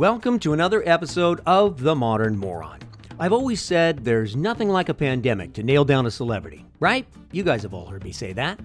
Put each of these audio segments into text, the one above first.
Welcome to another episode of The Modern Moron. I've always said there's nothing like a pandemic to nail down a celebrity, right? You guys have all heard me say that.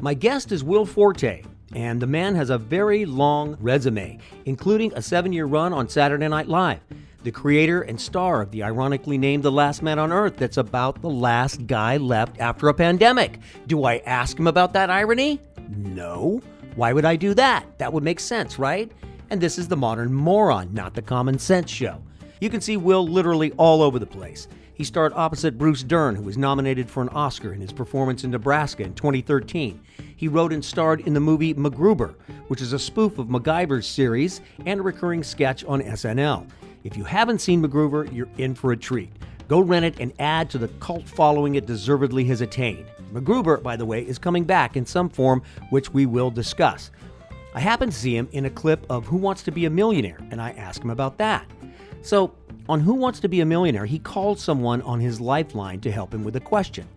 My guest is Will Forte, and the man has a very long resume, including a 7-year run on Saturday Night Live. The creator and star of the ironically named The Last Man on Earth that's about the last guy left after a pandemic. Do I ask him about that irony? No. Why would I do that? That would make sense, right? And this is The Modern Moron, not the Common Sense Show. You can see Will literally all over the place. He starred opposite Bruce Dern, who was nominated for an Oscar in his performance in Nebraska in 2013. He wrote and starred in the movie MacGruber, which is a spoof of MacGyver's series and a recurring sketch on SNL. If you haven't seen MacGruber, you're in for a treat. Go rent it and add to the cult following it deservedly has attained. MacGruber, by the way, is coming back in some form, which we will discuss. I happened to see him in a clip of Who Wants to Be a Millionaire, and I asked him about that. So, on Who Wants to Be a Millionaire, he called someone on his lifeline to help him with a question.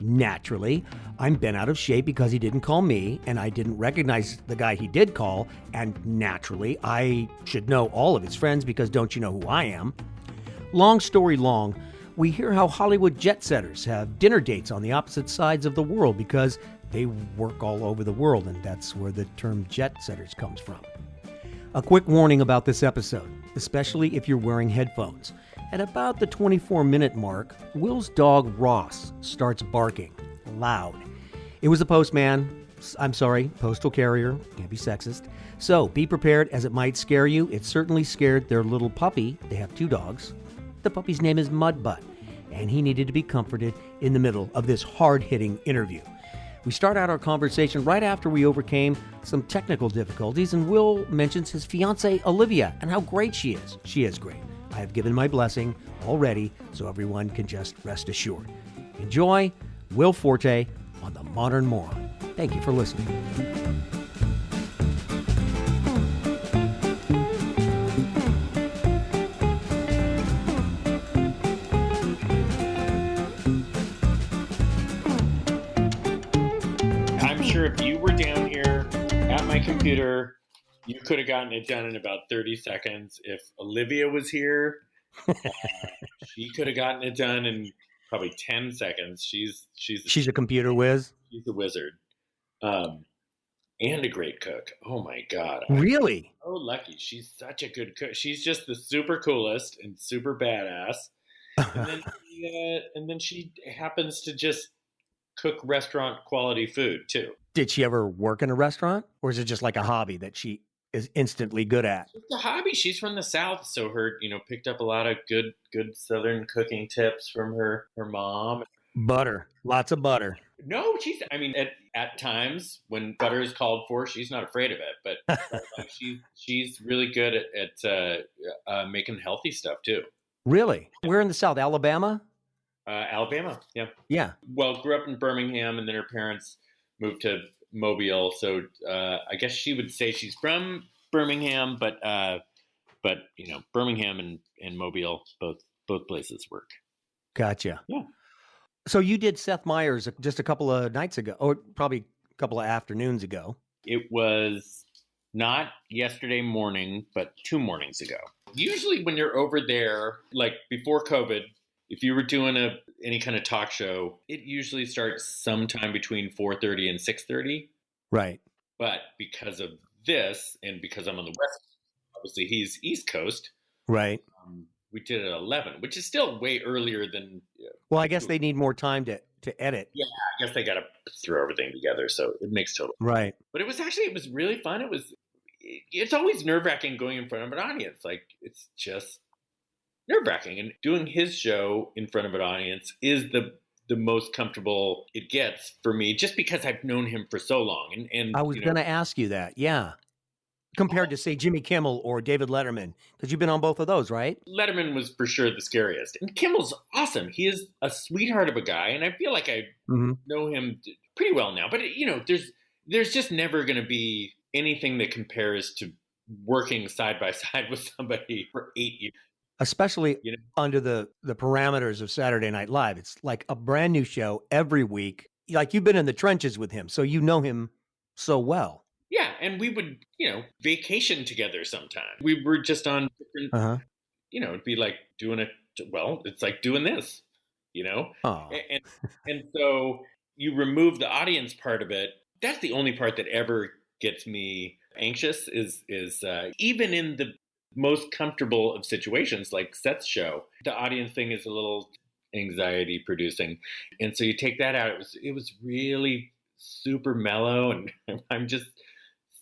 Naturally, I'm bent out of shape because he didn't call me, and I didn't recognize the guy he did call, and naturally, I should know all of his friends because don't you know who I am? Long story long, we hear how Hollywood jet setters have dinner dates on the opposite sides of the world because they work all over the world, and that's where the term jet setters comes from. A quick warning about this episode, especially if you're wearing headphones. At about the 24-minute mark, Will's dog Ross starts barking loud. It was the postman. I'm sorry, postal carrier. Can't be sexist. So be prepared, as it might scare you. It certainly scared their little puppy. They have 2 dogs. The puppy's name is Mudbutt, and he needed to be comforted in the middle of this hard-hitting interview. We start out our conversation right after we overcame some technical difficulties, and Will mentions his fiancée Olivia and how great she is. She is great. I have given my blessing already, so everyone can just rest assured. Enjoy Will Forte on The Modern Moron. Thank you for listening. If you were down here at my computer, you could have gotten it done in about 30 seconds. If Olivia was here, she could have gotten it done in probably 10 seconds. She's a computer whiz. She's a wizard, and a great cook. Oh my God! Really? I'm so lucky. She's such a good cook. She's just the super coolest and super badass. And then she happens to just cook restaurant quality food too. Did she ever work in a restaurant, or is it just like a hobby that she is instantly good at? It's a hobby. She's from the South, so her, picked up a lot of good Southern cooking tips from her mom. Butter, lots of butter. No, at times when butter is called for, she's not afraid of it. But she's really good at making healthy stuff too. Really? We're in the South, Alabama. Alabama, yeah. Yeah. Well, grew up in Birmingham, and then her parents moved to Mobile. So I guess she would say she's from Birmingham, but Birmingham and Mobile, both places work. Gotcha. Yeah. So you did Seth Meyers just a couple of nights ago, or probably a couple of afternoons ago. It was not yesterday morning, but 2 mornings ago. Usually when you're over there, like before COVID, if you were doing any kind of talk show, it usually starts sometime between 4:30 and 6:30. Right. But because of this, and because I'm on the West Coast, obviously he's East Coast. Right. We did it at 11, which is still way earlier than. Well, I guess they need more time to edit. Yeah, I guess they got to throw everything together, so it makes total. Right. But it was really fun. It's always nerve-wracking going in front of an audience. Like, it's just nerve-wracking, and doing his show in front of an audience is the most comfortable it gets for me, just because I've known him for so long. And I was going to ask you that, yeah. Compared to, say, Jimmy Kimmel or David Letterman, because you've been on both of those, right? Letterman was for sure the scariest, and Kimmel's awesome. He is a sweetheart of a guy, and I feel like I know him pretty well now. But there's just never going to be anything that compares to working side by side with somebody for 8 years. Especially under the parameters of Saturday Night Live. It's like a brand new show every week. Like, you've been in the trenches with him, so you know him so well. Yeah, and we would, vacation together sometimes. We were just on different, it'd be like it's like doing this, Oh. and so you remove the audience part of it. That's the only part that ever gets me anxious is even in the most comfortable of situations like Seth's show, the audience thing is a little anxiety producing. And so you take that out. It was really super mellow, and I'm just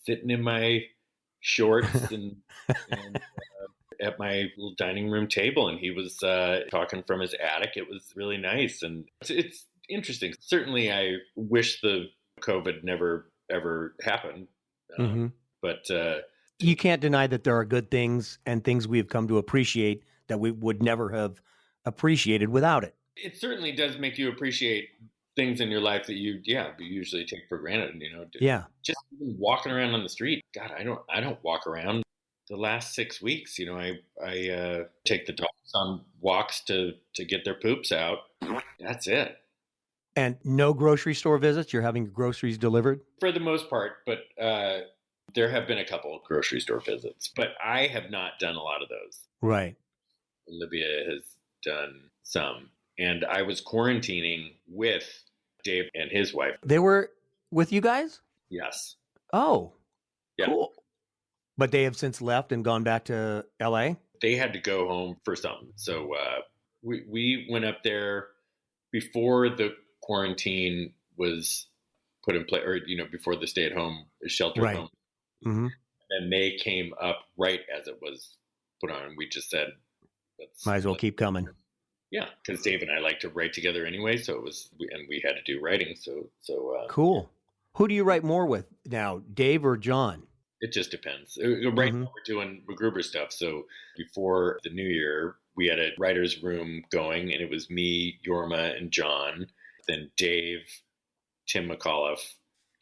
sitting in my shorts and at my little dining room table, and he was talking from his attic. It was really nice, and it's interesting. Certainly, I wish the COVID never ever happened, but you can't deny that there are good things and things we've come to appreciate that we would never have appreciated without it. It certainly does make you appreciate things in your life that you usually take for granted. Just even walking around on the street. God, I don't walk around. The last 6 weeks, I take the dogs on walks to get their poops out. That's it. And no grocery store visits? You're having groceries delivered? For the most part, but there have been a couple of grocery store visits, but I have not done a lot of those. Right. Olivia has done some. And I was quarantining with Dave and his wife. They were with you guys? Yes. Oh, yeah. Cool. But they have since left and gone back to LA? They had to go home for something. So we went up there before the quarantine was put in place, or, before the stay-at-home shelter right. home. Mm-hmm. And they came up right as it was put on. We just said, might as well keep coming. Yeah, because Dave and I like to write together anyway, so we had to do writing. So cool. Who do you write more with now, Dave or John? It just depends. Right now we're doing MacGruber stuff. So before the new year, we had a writer's room going, and it was me, Yorma, and John. Then Dave, Tim McAuliffe,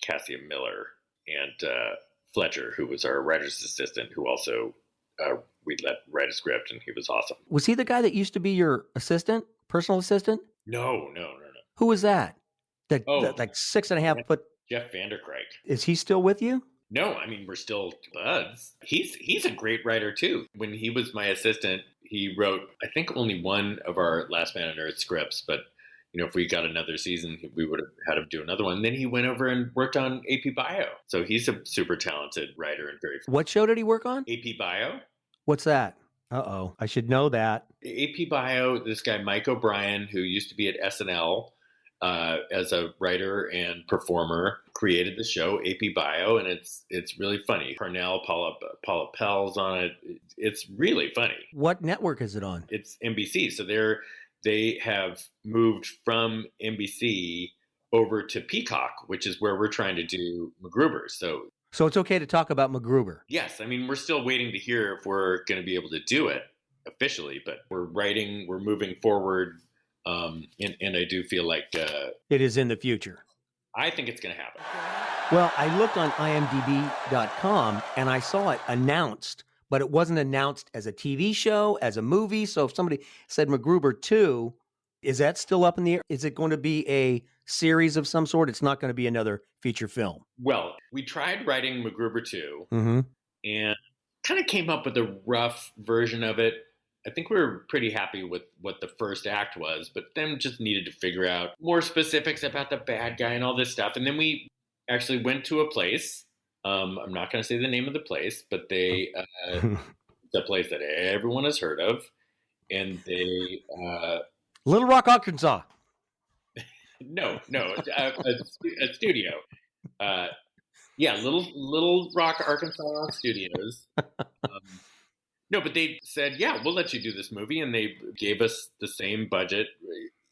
Cassia Miller, and Fletcher, who was our writer's assistant, who also we let write a script, and he was awesome. Was he the guy that used to be your assistant, personal assistant? No. Who was that? That like 6.5 foot. Jeff Vanderkrijk. Is he still with you? No, I mean, we're still buds. He's a great writer too. When he was my assistant, he wrote, I think, only one of our Last Man on Earth scripts, but if we got another season, we would have had him do another one. Then he went over and worked on AP Bio. So he's a super talented writer and very. What show did he work on? AP Bio. What's that? Uh-oh, I should know that. AP Bio, this guy, Mike O'Brien, who used to be at SNL as a writer and performer, created the show AP Bio, and it's really funny. Parnell, Paula Pell's on it. It's really funny. What network is it on? It's NBC. So they have moved from NBC over to Peacock, which is where we're trying to do MacGruber. So it's okay to talk about MacGruber. Yes. I mean, we're still waiting to hear if we're going to be able to do it officially, but we're moving forward. And I do feel like it is in the future. I think it's going to happen. Well, I looked on imdb.com and I saw it announced, but it wasn't announced as a TV show, as a movie. So if somebody said MacGruber 2, is that still up in the air? Is it going to be a series of some sort? It's not going to be another feature film. Well, we tried writing MacGruber 2 mm-hmm. and kind of came up with a rough version of it. I think we were pretty happy with what the first act was, but then just needed to figure out more specifics about the bad guy and all this stuff. And then we actually went to a place. I'm not going to say the name of the place, but they it's a place that everyone has heard of. And they... Little Rock, Arkansas. No, a studio. Little Rock, Arkansas Studios. No, but they said, yeah, we'll let you do this movie. And they gave us the same budget,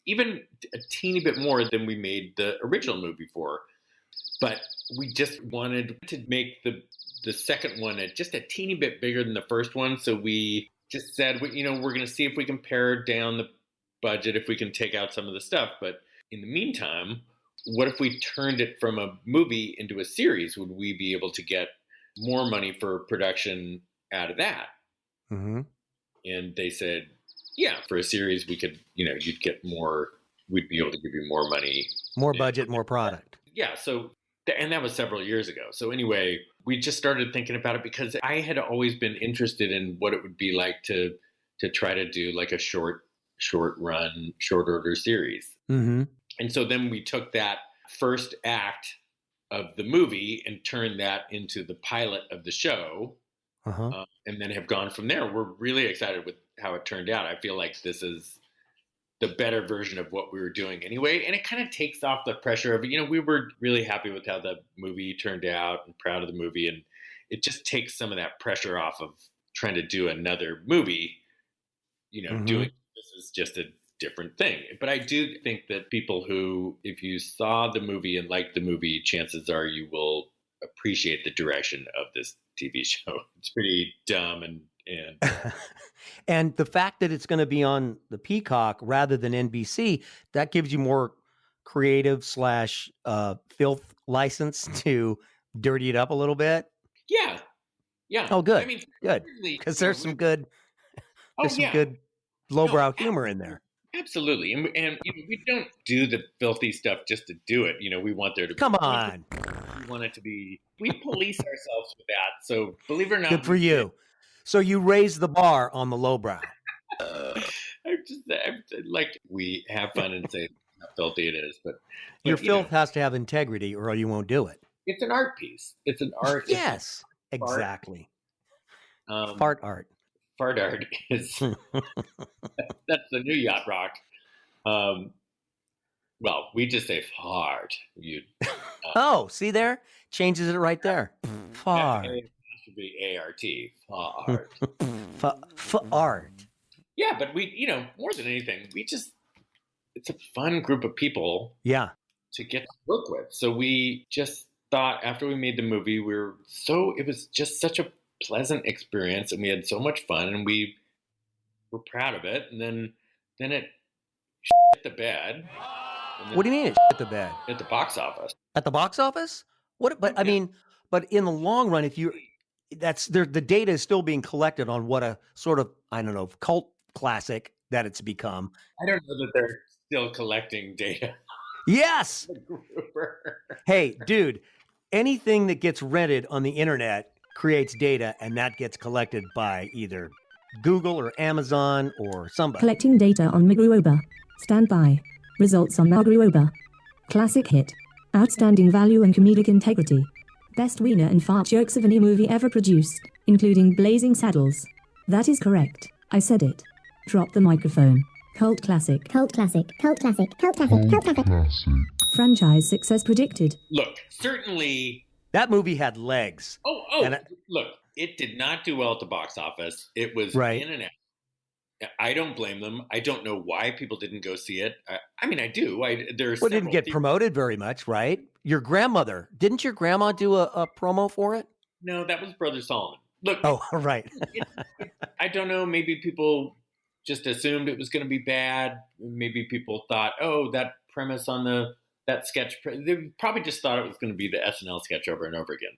even a teeny bit more than we made the original movie for. But we just wanted to make the second one just a teeny bit bigger than the first one. So we just said, we're going to see if we can pare down the budget, if we can take out some of the stuff. But in the meantime, what if we turned it from a movie into a series? Would we be able to get more money for production out of that? Mm-hmm. And they said, yeah, for a series, we could, you'd get more, we'd be able to give you more money. More budget, more product. Yeah. So And that was several years ago. So anyway, we just started thinking about it because I had always been interested in what it would be like to try to do like a short run, short order series. Mm-hmm. And so then we took that first act of the movie and turned that into the pilot of the show. Uh-huh. And then have gone from there. We're really excited with how it turned out. I feel like this is the better version of what we were doing anyway. And it kind of takes off the pressure of, we were really happy with how the movie turned out and proud of the movie. And it just takes some of that pressure off of trying to do another movie, Mm-hmm. doing this is just a different thing. But I do think that people who, if you saw the movie and liked the movie, chances are you will appreciate the direction of this TV show. It's pretty dumb and And the fact that it's going to be on the Peacock rather than NBC, that gives you more creative / filth license to dirty it up a little bit. Yeah. Oh, good. I mean, good. Because there's some good, good lowbrow humor in there. Absolutely. And we don't do the filthy stuff just to do it. We want there to be. Come on. We want it to be, we police ourselves with that. So believe it or not. Good for you. So you raise the bar on the lowbrow. We have fun and say how filthy it is, but your filth has to have integrity or you won't do it. It's an art piece. It's an art. Yes, exactly. Fart art. Fart art is that's the new yacht rock. Well, we just say fart. Oh, see there? Changes it right there. Fart. It should be A-R-T. Fart. Art. Yeah, but we, more than anything, it's a fun group of people. Yeah. To get to work with. So we just thought after we made the movie, it was just such a pleasant experience and we had so much fun and we were proud of it. And then it shit the bed. What do you mean it shit the bed? At the box office. At the box office? What? But I mean, but in the long run, the data is still being collected on what a sort of, I don't know, cult classic that it's become. I don't know that they're still collecting data. Yes. Hey, dude, anything that gets rented on the internet creates data and that gets collected by either Google or Amazon or somebody. Collecting data on MacGruber. Stand by. Results on MacGruber. Classic hit. Outstanding value and comedic integrity. Best wiener and fart jokes of any movie ever produced, including Blazing Saddles. That is correct. I said it. Drop the microphone. Cult classic. Cult classic. Cult classic. Cult classic. Cult classic. Franchise success predicted. Look, certainly that movie had legs. Look, it did not do well at the box office. It was right. In and out. I don't blame them. I don't know why people didn't go see it. I mean, I do. It didn't get promoted very much, right? Your grandmother, didn't your grandma do a promo for it? No, that was Brother Solomon. Look. Oh, right. I don't know. Maybe people just assumed it was going to be bad. Maybe people thought, oh, that premise on that sketch, they probably just thought it was going to be the SNL sketch over and over again.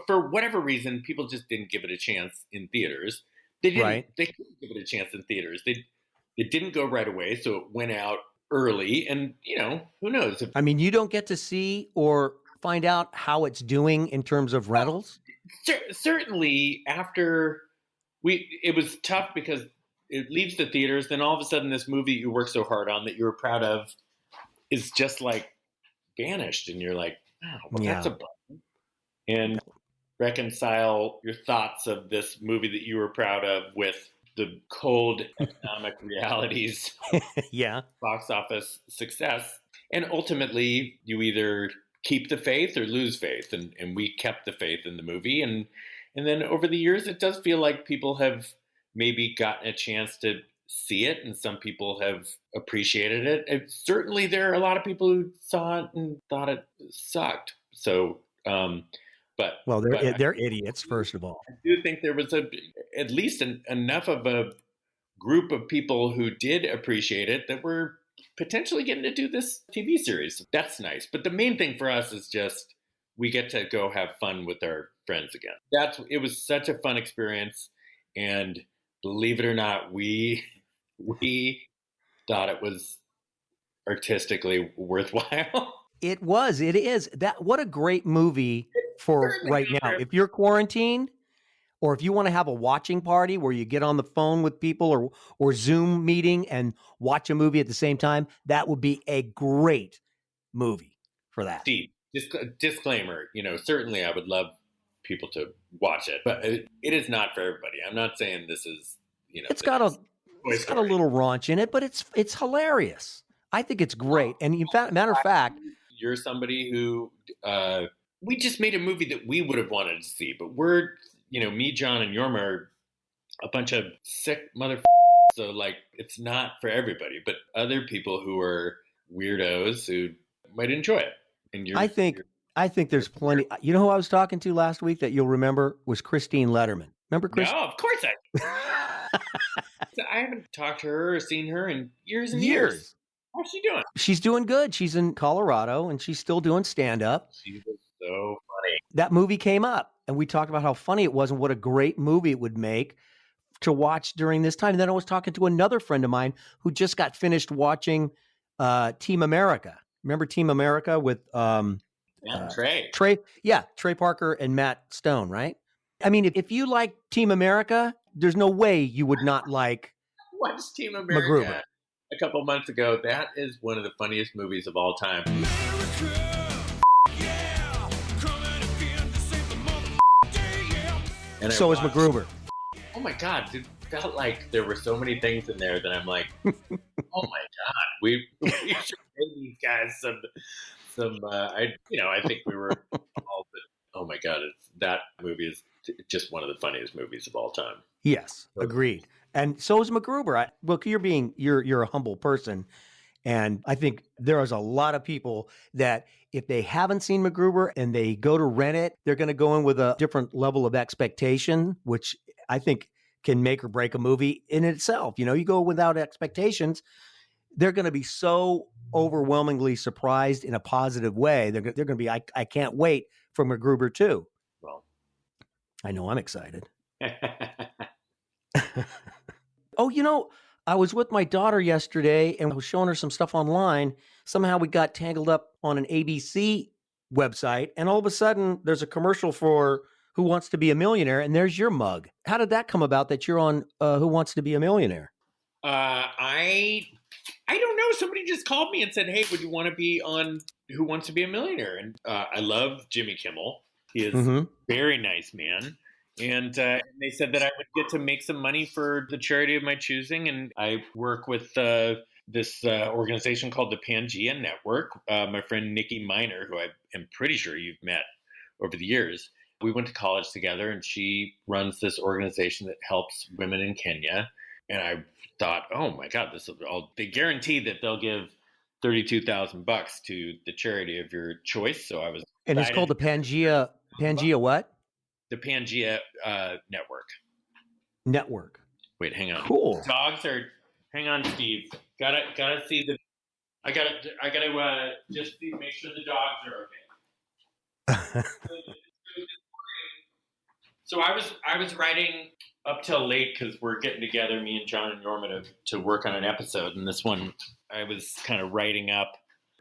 For whatever reason, people just didn't give it a chance in theaters. They didn't. Right. They couldn't give it a chance in theaters. It didn't go right away, so it went out early. And who knows? I mean, you don't get to see or find out how it's doing in terms of rentals. Certainly, after it was tough because it leaves the theaters. Then all of a sudden, this movie you worked so hard on that you were proud of is just like vanished, and you're like, oh, well, that's a bummer. And reconcile your thoughts of this movie that you were proud of with the cold economic realities of box office success. And ultimately, you either keep the faith or lose faith. And we kept the faith in the movie. And then over the years, it does feel like people have maybe gotten a chance to see it, and some people have appreciated it. And certainly, there are a lot of people who saw it and thought it sucked. So, they're idiots, first of all. I do think there was at least enough of a group of people who did appreciate it that were potentially getting to do this TV series. That's nice. But the main thing for us is just we get to go have fun with our friends again. It was such a fun experience. And believe it or not, we thought it was artistically worthwhile. It was. It is. What a great movie for Certainly right not now. for If you're quarantined, or if you want to have a watching party where you get on the phone with people or Zoom meeting and watch a movie at the same time, that would be a great movie for that. Steve, disclaimer, certainly I would love people to watch it, but it is not for everybody. I'm not saying this is, It's got a little raunch in it, but it's hilarious. I think it's great. And matter of fact, you're somebody who we just made a movie that we would have wanted to see, but we're, me, John, and Yorma are a bunch of sick motherfuckers. So like, it's not for everybody, but other people who are weirdos who might enjoy it. And I think there's plenty. You know who I was talking to last week that you'll remember was Christine Letterman. Remember Christine? No, of course I haven't talked to her or seen her in years and years. How's she doing? She's doing good. She's in Colorado and she's still doing stand-up. She was so funny. That movie came up and we talked about how funny it was and what a great movie it would make to watch during this time. And then I was talking to another friend of mine who just got finished watching Team America. Remember Team America with Trey? Trey Parker and Matt Stone, right? I mean, if you like Team America, there's no way you would not like Watch Team America MacGruber. A couple months ago. That is one of the funniest movies of all time. And so is MacGruber. Oh my God, it felt like there were so many things in there that I'm like, oh my God, we should pay these guys I think we were all, but oh my God, that movie is just one of the funniest movies of all time. Yes, agreed. And so is MacGruber. You're a humble person. And I think there is a lot of people that if they haven't seen MacGruber and they go to rent it, they're going to go in with a different level of expectation, which I think can make or break a movie in itself. You go without expectations, they're going to be so overwhelmingly surprised in a positive way. They're going to be, I can't wait for MacGruber 2. Well, I know I'm excited. Oh, I was with my daughter yesterday and I was showing her some stuff online. Somehow we got tangled up on an ABC website and all of a sudden there's a commercial for Who Wants to Be a Millionaire and there's your mug. How did that come about that you're on Who Wants to Be a Millionaire? I don't know. Somebody just called me and said, hey, would you want to be on Who Wants to Be a Millionaire? And I love Jimmy Kimmel. He is a very nice man. And they said that I would get to make some money for the charity of my choosing. And I work with this organization called the Pangea Network. My friend Nikki Miner, who I am pretty sure you've met over the years, we went to college together and she runs this organization that helps women in Kenya. And I thought, oh my God, they guarantee that they'll give $32,000 to the charity of your choice. So I was And it's called the Pangea what? The Pangea Network. Wait, hang on. Cool. Dogs are. Hang on, Steve. Gotta see the. I gotta just make sure the dogs are okay. So I was writing up till late because we're getting together, me and John and Norma, to work on an episode, and this one I was kind of writing up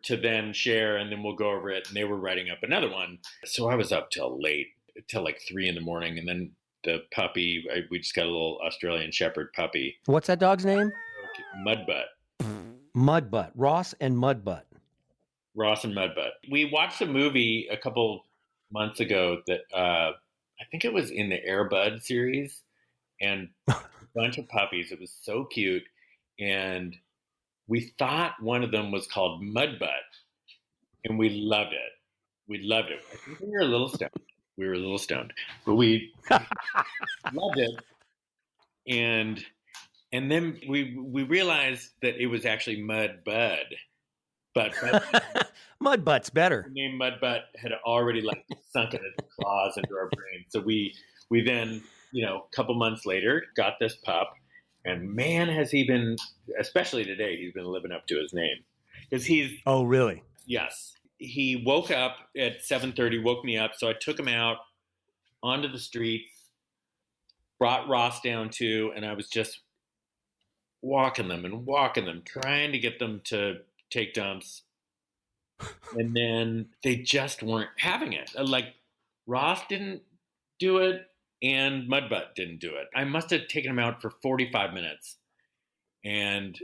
to then share, and then we'll go over it, and they were writing up another one. So I was up till late. Till like 3 a.m, and then the puppy, we just got a little Australian Shepherd puppy. What's that dog's name? Mudbutt. Ross and Mudbutt. We watched a movie a couple months ago that I think it was in the Air Bud series, and a bunch of puppies. It was so cute, and we thought one of them was called Mudbutt, and we loved it. I think we were a little stoned. But we loved it. And then we realized that it was actually Mud Bud. But Mudbutt's better. The name Mudbutt had already sunk in its claws into our brain. So we then, a couple months later, got this pup. And man, has he been, especially today, he's been living up to his name. Because he's... Oh, really? Yes. He woke up at 7:30, woke me up. So I took him out onto the streets, brought Ross down too, and I was just walking them, trying to get them to take dumps. And then they just weren't having it. Like Ross didn't do it and Mudbutt didn't do it. I must have taken them out for 45 minutes. And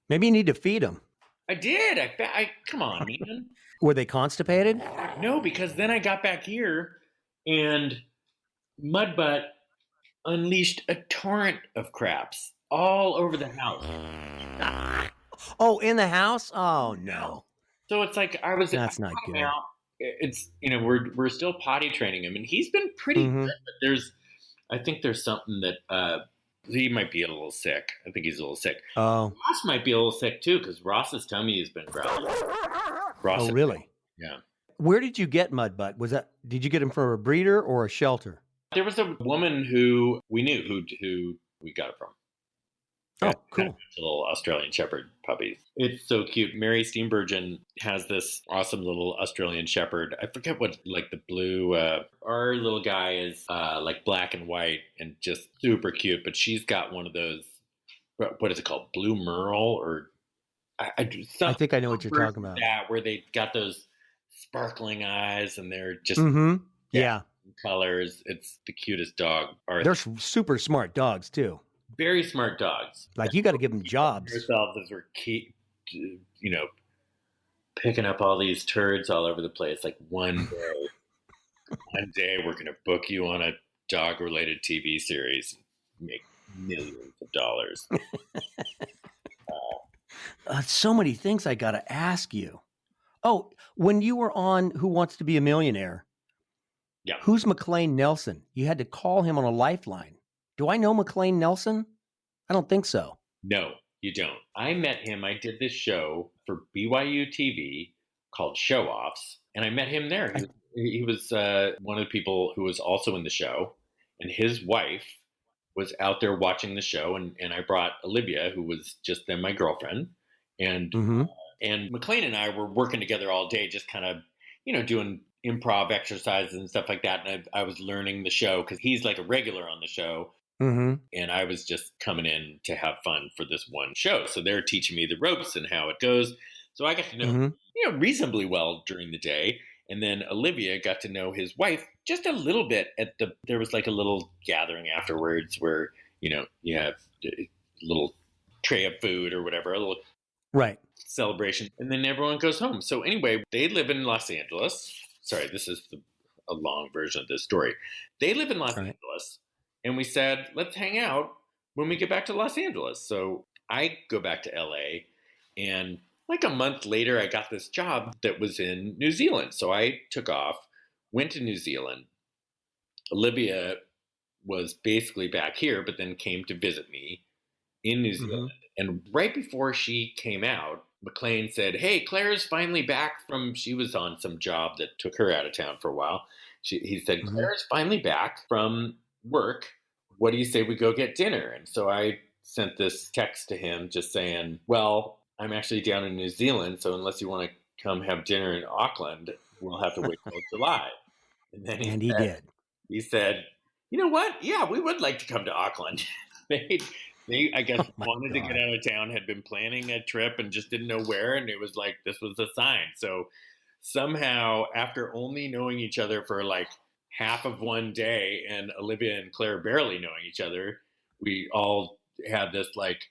Maybe you need to feed them. I did. I come on, man. Were they constipated? No, because then I got back here and Mudbutt unleashed a torrent of craps all over the house. Oh, in the house? Oh, no. So it's like That's not good. Out. It's, we're still potty training him, and he's been pretty good. But I think there's something that he might be a little sick. I think he's a little sick. Oh. Ross might be a little sick too, because Ross's tummy has been growling. Oh, really? Yeah. Where did you get Mudbutt? Did you get him from a breeder or a shelter? There was a woman who we knew who we got it from. Oh, cool. A little Australian Shepherd puppy. It's so cute. Mary Steenburgen has this awesome little Australian Shepherd. I forget what, like the blue, our little guy is like black and white and just super cute, but she's got one of those, what is it called? Blue Merle or I think I know what you're talking about. That, where they got those sparkling eyes and they're just yeah. colors. It's the cutest dog. They're super smart dogs too. Very smart dogs. Like you got to give them jobs. Yourselves as we're picking up all these turds all over the place. Like one day we're going to book you on a dog-related TV series, make millions of dollars. So many things I got to ask you. Oh, when you were on Who Wants to Be a Millionaire? Yeah. Who's McLean Nelson? You had to call him on a lifeline. Do I know McLean Nelson? I don't think so. No, you don't. I met him. I did this show for BYU TV called Show Offs, and I met him there. He was one of the people who was also in the show, and his wife was out there watching the show, and I brought Olivia, who was just then my girlfriend, and McLean and I were working together all day, just kind of, doing improv exercises and stuff like that. And I was learning the show because he's like a regular on the show. And I was just coming in to have fun for this one show. So they're teaching me the ropes and how it goes. So I got to know, reasonably well during the day. And then Olivia got to know his wife just a little bit there was like a little gathering afterwards where, you have a little tray of food or whatever, a little celebration. And then everyone goes home. So anyway, they live in Los Angeles. Sorry, this is a long version of this story. They live in Los Angeles. And we said, let's hang out when we get back to Los Angeles. So I go back to LA, and like a month later, I got this job that was in New Zealand. So I took off, went to New Zealand. Olivia was basically back here, but then came to visit me in New Zealand. And right before she came out, McLean said, hey, Claire's finally back she was on some job that took her out of town for a while. He said, Claire's finally back from work. What do you say we go get dinner? And so I sent this text to him just saying, well, I'm actually down in New Zealand, so unless you want to come have dinner in Auckland, we'll have to wait till July. And then he did. He said, you know what? Yeah, we would like to come to Auckland. They I guess wanted to get out of town, had been planning a trip and just didn't know where, and it was like this was a sign. So somehow, after only knowing each other for like half of one day and Olivia and Claire barely knowing each other, we all had this like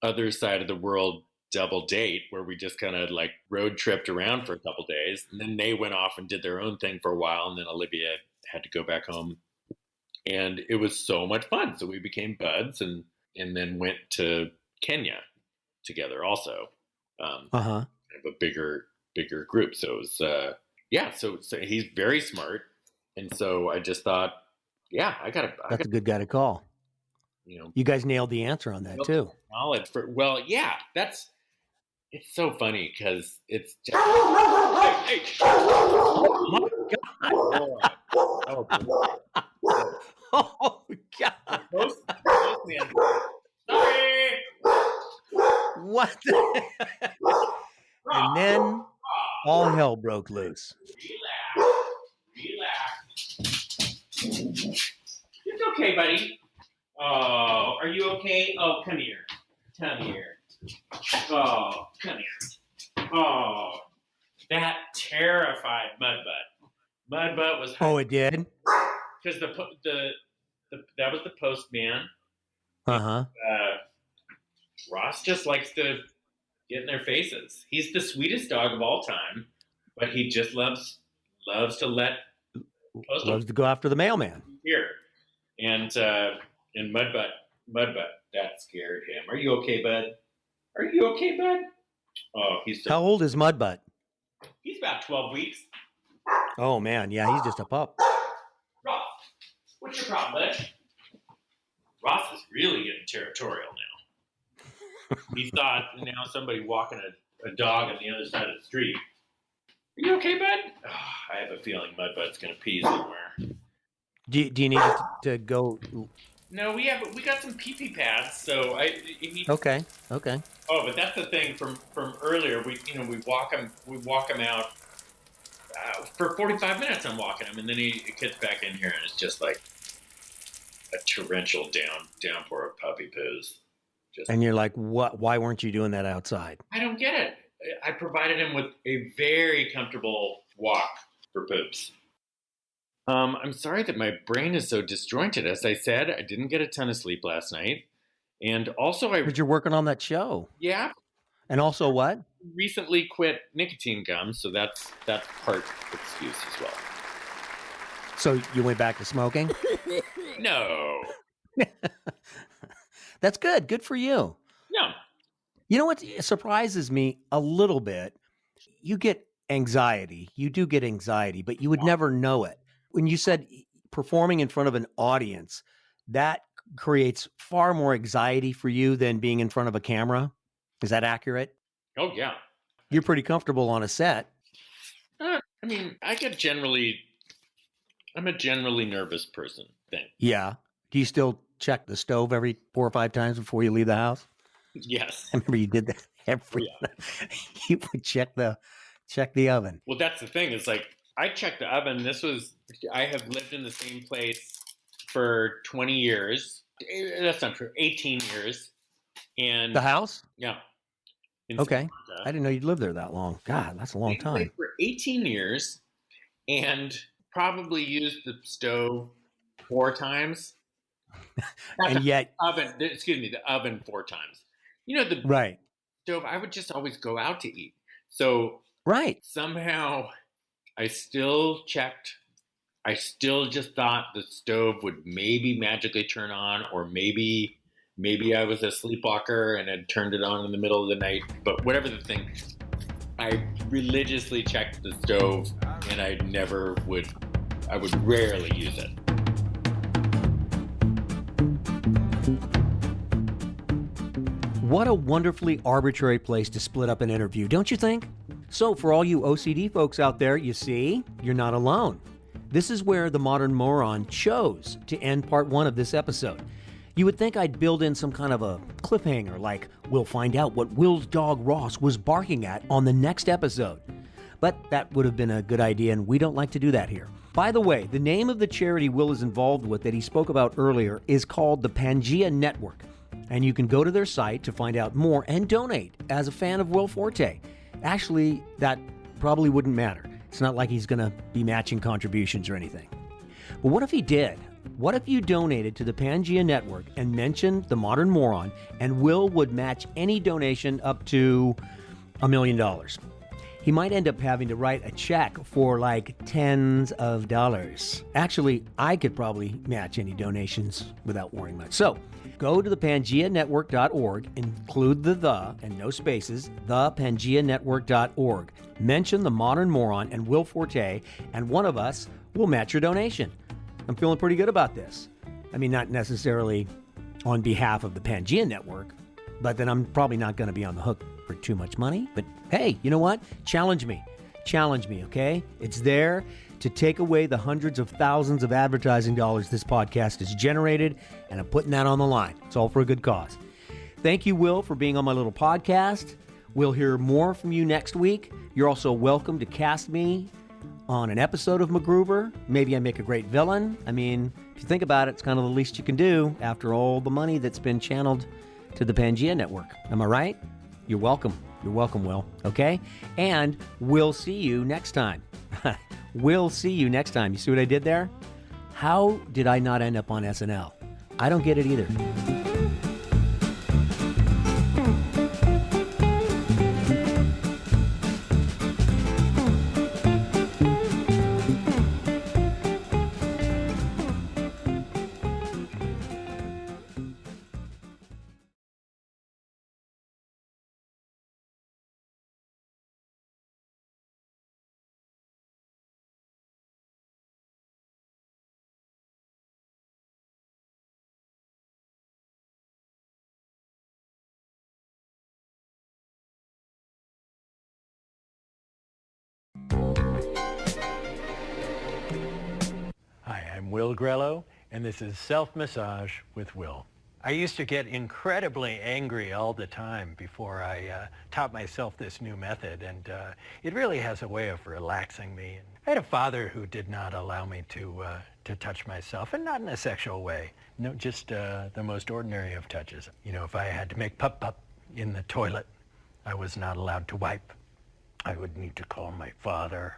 other side of the world double date where we just kind of like road tripped around for a couple days. And then they went off and did their own thing for a while. And then Olivia had to go back home, and it was so much fun. So we became buds and then went to Kenya together also. Kind of a bigger group. So it was, so he's very smart. And so I just thought, yeah, that's a good guy to call. You guys nailed the answer on that too. Knowledge it's so funny because it's just. Oh my God! Oh God! Sorry. What? And then all hell broke loose. Relax. It's okay, buddy. Oh, are you okay? Oh, come here. Come here. Oh, come here. Oh, That terrified Mudbutt. Mudbutt was Oh, it did? because that was the postman. Uh-huh. Ross just likes to get in their faces. He's the sweetest dog of all time, but he just loves to let Loves to go after the mailman. here. And Mudbutt, that scared him. Are you okay, bud? Are you okay, bud? Oh, How old is Mudbutt? He's about 12 weeks. Oh, man. Yeah, he's just a pup. Ross, what's your problem, bud? Ross is really getting territorial now. He thought now somebody walking a dog on the other side of the street. Are you okay, bud? Oh, I have a feeling Mudbutt's going to pee somewhere. Do you need to go? No, we got some pee-pee pads, so Okay. Oh, but that's the thing from earlier. We walk him out for 45 minutes. I'm walking him, and then he gets back in here, and it's just like a torrential downpour of puppy poos. And you're like, what? Why weren't you doing that outside? I don't get it. I provided him with a very comfortable walk for poops. I'm sorry that my brain is so disjointed. As I said, I didn't get a ton of sleep last night. And also But you're working on that show. Yeah. And also what? Recently quit nicotine gum, so that's part excuse as well. So you went back to smoking? No. That's good. Good for you. No. You know what surprises me a little bit? You get anxiety. You do get anxiety, but you would never know it. When you said performing in front of an audience, that creates far more anxiety for you than being in front of a camera. Is that accurate? Oh, yeah. You're pretty comfortable on a set. I mean, I'm a generally nervous person, I think. Yeah. Do you still check the stove every 4 or 5 times before you leave the house? Yes. I remember you did that every You would check the oven. Well, that's the thing. It's like I checked the oven. I have lived in the same place for 20 years. That's not true. 18 years. And the house? Yeah. Okay. I didn't know you'd lived there that long. God, that's a long time. For 18 years and probably used the stove 4 times. And yet the oven 4 times. You know, the right. stove, I would just always go out to eat. So right. Somehow I still just thought the stove would maybe magically turn on, or maybe I was a sleepwalker and had turned it on in the middle of the night. But whatever the thing, I religiously checked the stove, and I would rarely use it. What a wonderfully arbitrary place to split up an interview, don't you think? So for all you OCD folks out there, you see, you're not alone. This is where the Modern Moron chose to end part 1 of this episode. You would think I'd build in some kind of a cliffhanger, like we'll find out what Will's dog Ross was barking at on the next episode. But that would have been a good idea, and we don't like to do that here. By the way, the name of the charity Will is involved with that he spoke about earlier is called the Pangea Network. And you can go to their site to find out more and donate as a fan of Will Forte. Actually, that probably wouldn't matter. It's not like he's going to be matching contributions or anything. But what if he did? What if you donated to the Pangea Network and mentioned the Modern Moron, and Will would match any donation up to $1 million? He might end up having to write a check for like tens of dollars. Actually, I could probably match any donations without worrying much. So go to thepangeanetwork.org, include the and no spaces, thepangeanetwork.org. Mention the Modern Moron and Will Forte, and one of us will match your donation. I'm feeling pretty good about this. I mean, not necessarily on behalf of the Pangea Network, but then I'm probably not going to be on the hook for too much money. But hey, you know what? Challenge me, okay? It's there to take away the hundreds of thousands of advertising dollars this podcast has generated, and I'm putting that on the line. It's all for a good cause. Thank you, Will, for being on my little podcast. We'll hear more from you next week. You're also welcome to cast me on an episode of MacGruber. Maybe I make a great villain. I mean, if you think about it, it's kind of the least you can do after all the money that's been channeled to the Pangea Network. Am I right? You're welcome. You're welcome, Will. Okay? And we'll see you next time. We'll see you next time. You see what I did there? How did I not end up on SNL? I don't get it either. Hi, I'm Will Grello, and this is Self-Massage with Will. I used to get incredibly angry all the time before I taught myself this new method, and it really has a way of relaxing me. I had a father who did not allow me to touch myself, and not in a sexual way. No, just the most ordinary of touches. You know, if I had to make pup-pup in the toilet, I was not allowed to wipe. I would need to call my father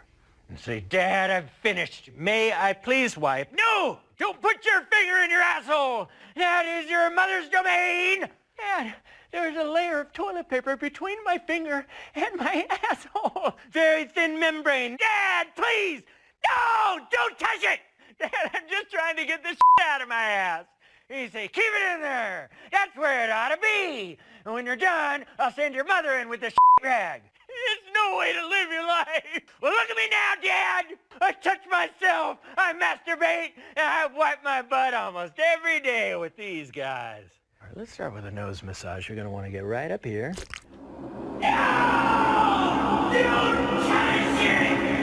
and say, Dad, I've finished. May I please wipe? No! Don't put your finger in your asshole! That is your mother's domain! Dad, there's a layer of toilet paper between my finger and my asshole. Very thin membrane. Dad, please! No! Don't touch it! Dad, I'm just trying to get this out of my ass. You say, keep it in there. That's where it ought to be. And when you're done, I'll send your mother in with the rag. There's no way to live your life. Well, look at me now, Dad. I touch myself, I masturbate, and I wipe my butt almost every day with these guys. All right, let's start with a nose massage. You're going to want to get right up here. No! Don't touch it!